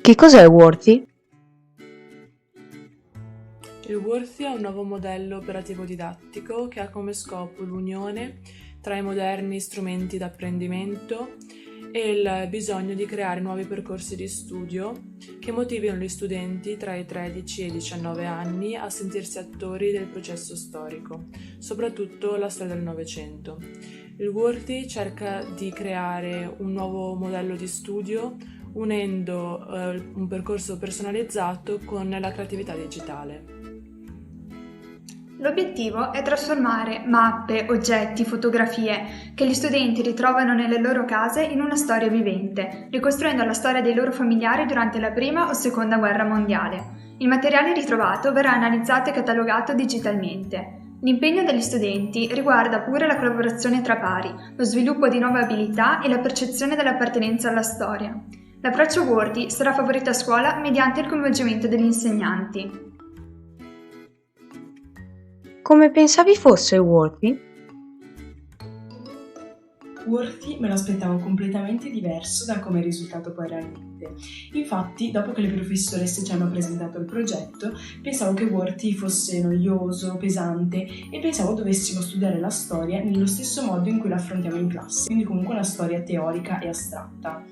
Che cos'è Worthy? Il Worthy è un nuovo modello operativo didattico che ha come scopo l'unione tra i moderni strumenti d'apprendimento e il bisogno di creare nuovi percorsi di studio che motivino gli studenti tra i 13 e i 19 anni a sentirsi attori del processo storico, soprattutto la storia del Novecento. Il Worthy cerca di creare un nuovo modello di studio unendo un percorso personalizzato con la creatività digitale. L'obiettivo è trasformare mappe, oggetti, fotografie che gli studenti ritrovano nelle loro case in una storia vivente, ricostruendo la storia dei loro familiari durante la Prima o Seconda Guerra Mondiale. Il materiale ritrovato verrà analizzato e catalogato digitalmente. L'impegno degli studenti riguarda pure la collaborazione tra pari, lo sviluppo di nuove abilità e la percezione dell'appartenenza alla storia. L'approccio Worthy sarà favorito a scuola mediante il coinvolgimento degli insegnanti. Come pensavi fosse Worthy? Worthy me lo aspettavo completamente diverso da come è risultato poi realmente. Infatti, dopo che le professoresse ci hanno presentato il progetto, pensavo che Worthy fosse noioso, pesante e pensavo dovessimo studiare la storia nello stesso modo in cui la affrontiamo in classe, quindi comunque una storia teorica e astratta.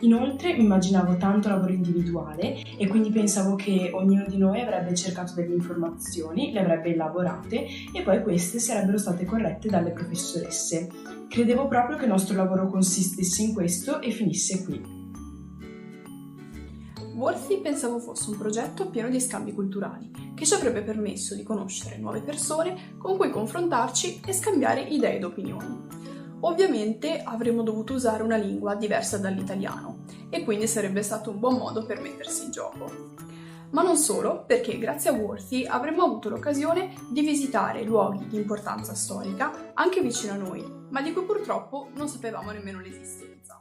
Inoltre mi immaginavo tanto lavoro individuale e quindi pensavo che ognuno di noi avrebbe cercato delle informazioni, le avrebbe elaborate e poi queste sarebbero state corrette dalle professoresse. Credevo proprio che il nostro lavoro consistesse in questo e finisse qui. Worthy pensavo fosse un progetto pieno di scambi culturali, che ci avrebbe permesso di conoscere nuove persone con cui confrontarci e scambiare idee ed opinioni. Ovviamente avremmo dovuto usare una lingua diversa dall'italiano e quindi sarebbe stato un buon modo per mettersi in gioco. Ma non solo, perché grazie a Worthy avremmo avuto l'occasione di visitare luoghi di importanza storica anche vicino a noi, ma di cui purtroppo non sapevamo nemmeno l'esistenza.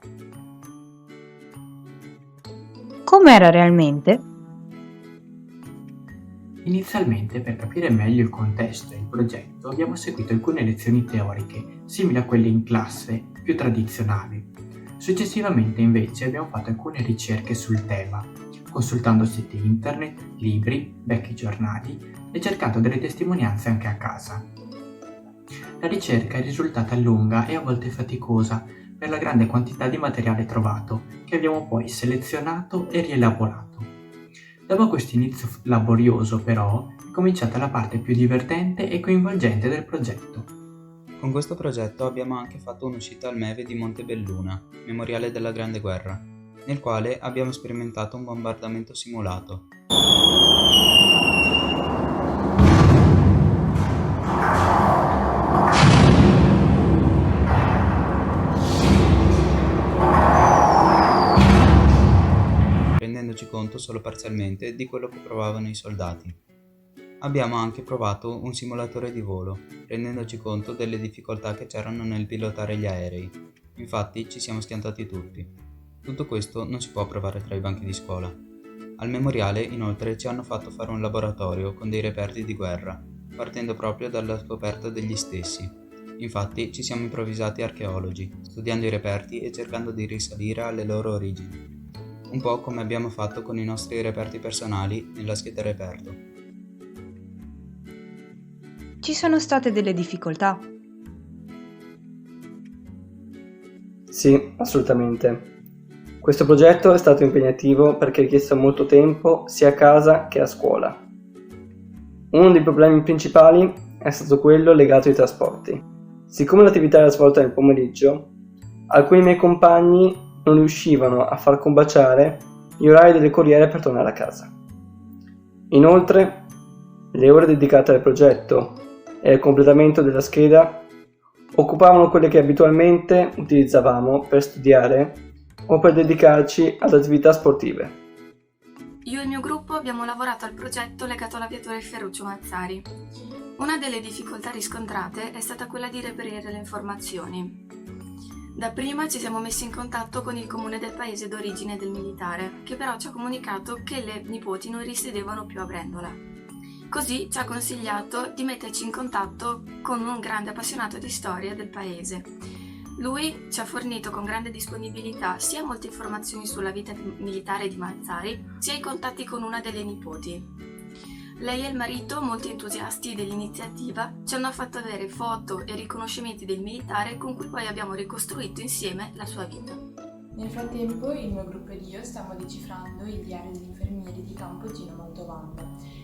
Com'era realmente? Inizialmente, per capire meglio il contesto e il progetto, abbiamo seguito alcune lezioni teoriche, simili a quelle in classe, più tradizionali. Successivamente, invece, abbiamo fatto alcune ricerche sul tema, consultando siti internet, libri, vecchi giornali e cercando delle testimonianze anche a casa. La ricerca è risultata lunga e a volte faticosa per la grande quantità di materiale trovato, che abbiamo poi selezionato e rielaborato. Dopo questo inizio laborioso, però, è cominciata la parte più divertente e coinvolgente del progetto. Con questo progetto abbiamo anche fatto un'uscita al Meve di Montebelluna, memoriale della Grande Guerra, nel quale abbiamo sperimentato un bombardamento simulato. Rendendoci conto solo parzialmente di quello che provavano i soldati. Abbiamo anche provato un simulatore di volo, rendendoci conto delle difficoltà che c'erano nel pilotare gli aerei. Infatti ci siamo schiantati tutti. Tutto questo non si può provare tra i banchi di scuola. Al memoriale, inoltre, ci hanno fatto fare un laboratorio con dei reperti di guerra, partendo proprio dalla scoperta degli stessi. Infatti ci siamo improvvisati archeologi, studiando i reperti e cercando di risalire alle loro origini. Un po' come abbiamo fatto con i nostri reperti personali nella scheda reperto. Ci sono state delle difficoltà? Sì, assolutamente. Questo progetto è stato impegnativo perché ha richiesto molto tempo sia a casa che a scuola. Uno dei problemi principali è stato quello legato ai trasporti. Siccome l'attività era svolta nel pomeriggio, alcuni miei compagni non riuscivano a far combaciare gli orari delle corriere per tornare a casa. Inoltre, le ore dedicate al progetto e al completamento della scheda occupavano quelle che abitualmente utilizzavamo per studiare o per dedicarci ad attività sportive. Io e il mio gruppo abbiamo lavorato al progetto legato all'aviatore Ferruccio Mazzari. Una delle difficoltà riscontrate è stata quella di reperire le informazioni. Dapprima ci siamo messi in contatto con il comune del paese d'origine del militare, che però ci ha comunicato che le nipoti non risiedevano più a Brendola. Così ci ha consigliato di metterci in contatto con un grande appassionato di storia del paese. Lui ci ha fornito con grande disponibilità sia molte informazioni sulla vita militare di Mazzari, sia i contatti con una delle nipoti. Lei e il marito, molto entusiasti dell'iniziativa, ci hanno fatto avere foto e riconoscimenti del militare con cui poi abbiamo ricostruito insieme la sua vita. Nel frattempo il mio gruppo ed io stiamo decifrando il diario degli infermieri di campo Gino Mantovano.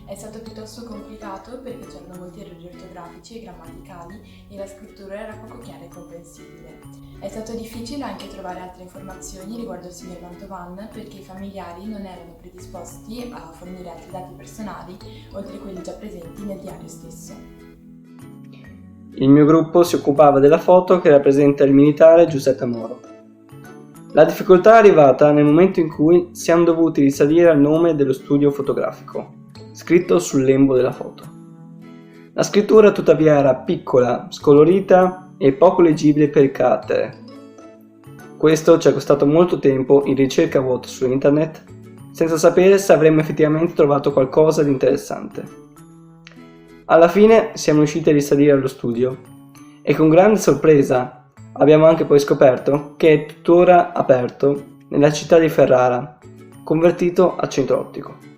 È stato piuttosto complicato perché c'erano molti errori ortografici e grammaticali e la scrittura era poco chiara e comprensibile. È stato difficile anche trovare altre informazioni riguardo il signor Mantovan perché i familiari non erano predisposti a fornire altri dati personali oltre quelli già presenti nel diario stesso. Il mio gruppo si occupava della foto che rappresenta il militare Giuseppe Moro. La difficoltà è arrivata nel momento in cui siamo dovuti risalire al nome dello studio fotografico, scritto sul lembo della foto. La scrittura tuttavia era piccola, scolorita e poco leggibile per il carattere. Questo ci è costato molto tempo in ricerca a vuoto su internet, senza sapere se avremmo effettivamente trovato qualcosa di interessante. Alla fine siamo riusciti a risalire allo studio e con grande sorpresa abbiamo anche poi scoperto che è tuttora aperto nella città di Ferrara, convertito a centro ottico.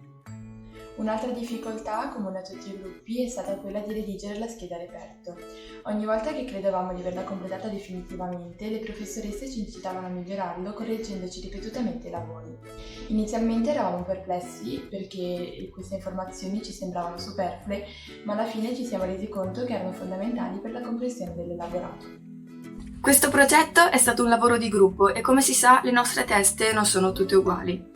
Un'altra difficoltà comune a tutti i gruppi è stata quella di redigere la scheda a reperto. Ogni volta che credevamo di averla completata definitivamente, le professoresse ci incitavano a migliorarlo correggendoci ripetutamente i lavori. Inizialmente eravamo perplessi perché queste informazioni ci sembravano superflue, ma alla fine ci siamo resi conto che erano fondamentali per la comprensione dell'elaborato. Questo progetto è stato un lavoro di gruppo e come si sa le nostre teste non sono tutte uguali.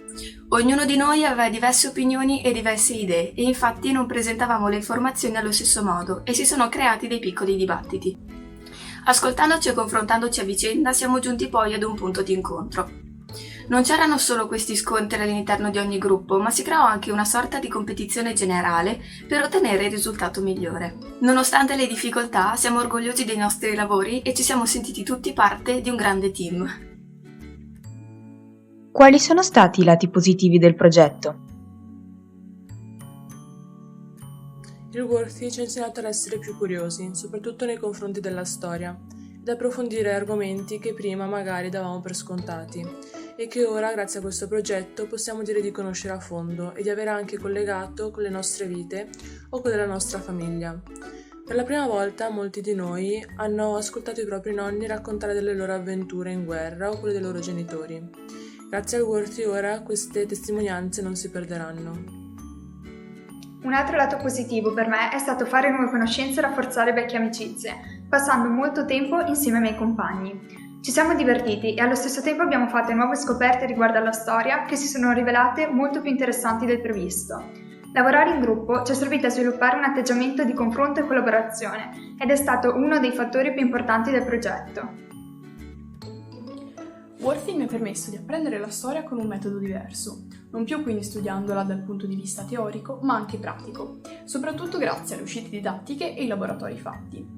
Ognuno di noi aveva diverse opinioni e diverse idee e infatti non presentavamo le informazioni allo stesso modo e si sono creati dei piccoli dibattiti. Ascoltandoci e confrontandoci a vicenda siamo giunti poi ad un punto di incontro. Non c'erano solo questi scontri all'interno di ogni gruppo, ma si creò anche una sorta di competizione generale per ottenere il risultato migliore. Nonostante le difficoltà, siamo orgogliosi dei nostri lavori e ci siamo sentiti tutti parte di un grande team. Quali sono stati i lati positivi del progetto? Il Worthy ci ha insegnato ad essere più curiosi, soprattutto nei confronti della storia, ed approfondire argomenti che prima magari davamo per scontati e che ora, grazie a questo progetto, possiamo dire di conoscere a fondo e di avere anche collegato con le nostre vite o con la nostra famiglia. Per la prima volta molti di noi hanno ascoltato i propri nonni raccontare delle loro avventure in guerra o quelle dei loro genitori. Grazie al Worthy ora queste testimonianze non si perderanno. Un altro lato positivo per me è stato fare nuove conoscenze e rafforzare vecchie amicizie, passando molto tempo insieme ai miei compagni. Ci siamo divertiti e allo stesso tempo abbiamo fatto nuove scoperte riguardo alla storia che si sono rivelate molto più interessanti del previsto. Lavorare in gruppo ci ha servito a sviluppare un atteggiamento di confronto e collaborazione ed è stato uno dei fattori più importanti del progetto. Worthy mi ha permesso di apprendere la storia con un metodo diverso, non più quindi studiandola dal punto di vista teorico, ma anche pratico, soprattutto grazie alle uscite didattiche e ai laboratori fatti.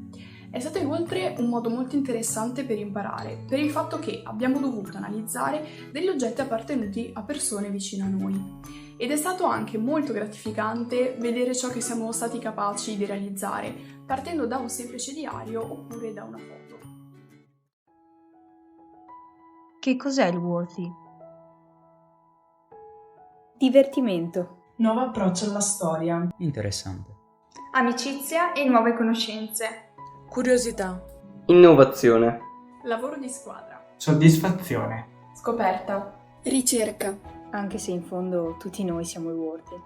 È stato inoltre un modo molto interessante per imparare, per il fatto che abbiamo dovuto analizzare degli oggetti appartenuti a persone vicine a noi. Ed è stato anche molto gratificante vedere ciò che siamo stati capaci di realizzare, partendo da un semplice diario oppure da una foto. Che cos'è il Worthy? Divertimento. Nuovo approccio alla storia. Interessante. Amicizia e nuove conoscenze. Curiosità. Innovazione. Lavoro di squadra. Soddisfazione. Scoperta. Ricerca. Anche se in fondo tutti noi siamo il Worthy.